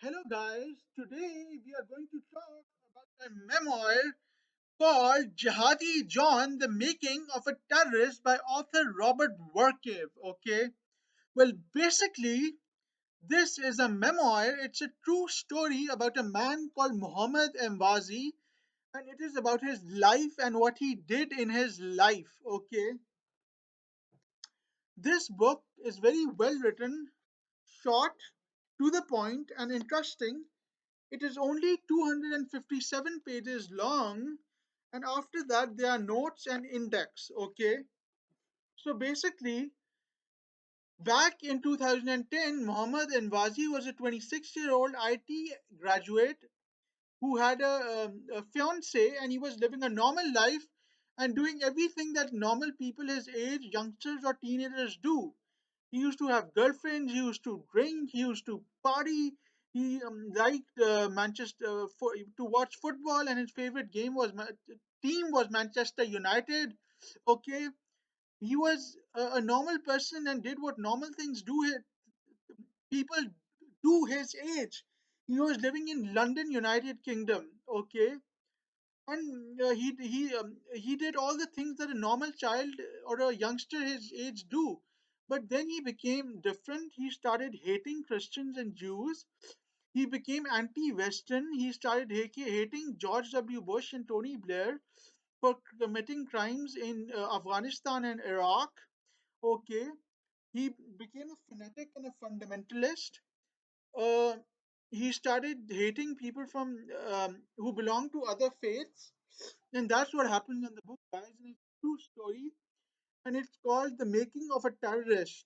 Hello, guys. Today we are going to talk about a memoir called Jihadi John, The Making of a Terrorist by author Robert Verkaik. Okay. Well, basically, this is a memoir. It's a true story about a man called Muhammad Mwazi, and it is about his life and what he did in his life. Okay. This book is very well written, short, to the point, and interesting. It is only 257 pages long, and after that, there are notes and index. Okay, so basically, back in 2010, Muhammad Envazi was a 26-year-old IT graduate who had a fiance, and he was living a normal life and doing everything that normal people his age, youngsters or teenagers do. He used to have girlfriends. He used to drink. He used to party. He liked Manchester to watch football, and his favorite team was Manchester United. Okay, he was a normal person and did what normal things do. People do his age. He was living in London, United Kingdom. Okay, and he did all the things that a normal child or a youngster his age do. But then he became different. He started hating Christians and Jews. He became anti-Western. He started hating George W. Bush and Tony Blair for committing crimes in Afghanistan and Iraq. Okay, he became a fanatic and a fundamentalist. uh, he started hating people from who belong to other faiths, and that's what happens in the book, guys. And it's a true story, and it's called "The Making of a Terrorist."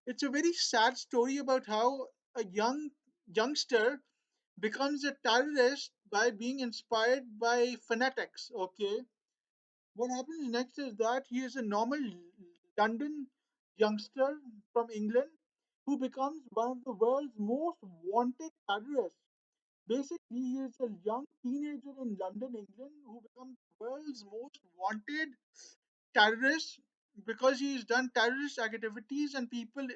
It's a very sad story about how a youngster becomes a terrorist by being inspired by fanatics. Okay, what happens next is that he is a normal London youngster from England who becomes one of the world's most wanted terrorists. Basically, he is a young teenager in London, England, who becomes the world's most wanted terrorist because he's done terrorist activities and people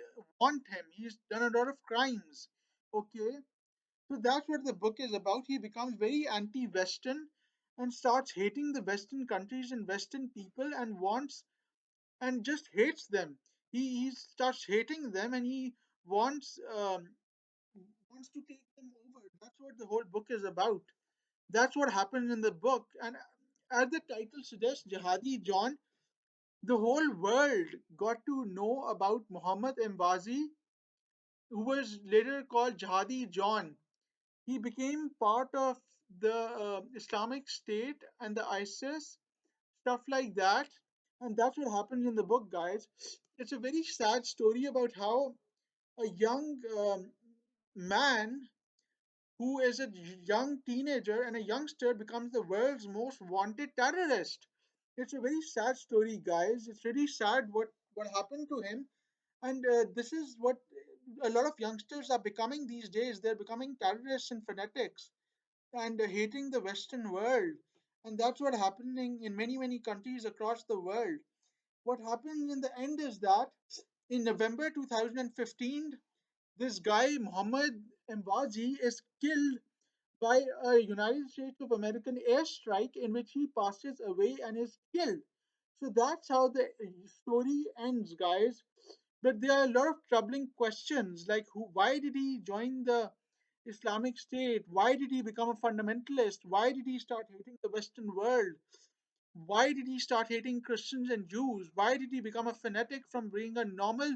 want him. He's done a lot of crimes. Okay, so that's what the book is about. He becomes very anti Western and starts hating the Western countries and Western people and wants and just hates them. He starts hating them and he wants wants to take them over. That's what the whole book is about. That's what happens in the book. And as the title suggests, Jihadi John, the whole world got to know about Muhammad Mwazi, who was later called Jihadi John. He became part of the Islamic State and the ISIS, stuff like that. And that's what happens in the book, guys. It's a very sad story about how a young man who is a young teenager and a youngster becomes the world's most wanted terrorist. It's a very sad story, guys. It's really sad what happened to him, and this is what a lot of youngsters are becoming these days. They're becoming terrorists and fanatics and hating the Western world, and that's what happening in many countries across the world. What happens in the end is that in November 2015, this guy Muhammad Mwazi is killed by a United States of American airstrike in which he passes away and is killed. So that's how the story ends, guys. But there are a lot of troubling questions like why did he join the Islamic State? Why did he become a fundamentalist? Why did he start hating the Western world? Why did he start hating Christians and Jews? Why did he become a fanatic from being a normal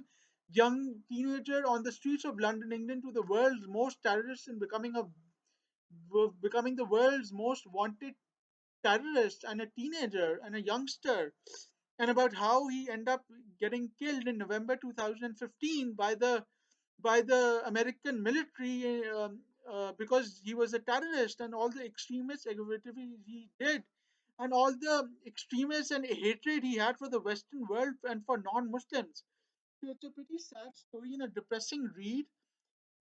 young teenager on the streets of London, England, to the world's most terrorist and becoming the world's most wanted terrorist and a teenager and a youngster, and about how he ended up getting killed in November 2015 by the American military because he was a terrorist and all the extremist activities he did and all the extremists and hatred he had for the Western world and for non-Muslims. So it's a pretty sad story and a depressing read,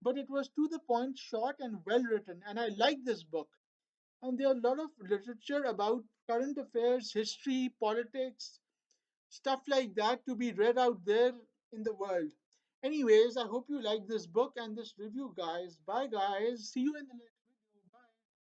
but it was to the point, short, and well written, and I like this book. And there are a lot of literature about current affairs, history, politics, stuff like that to be read out there in the world. Anyways, I hope you like this book and this review, guys. Bye, guys. See you in the next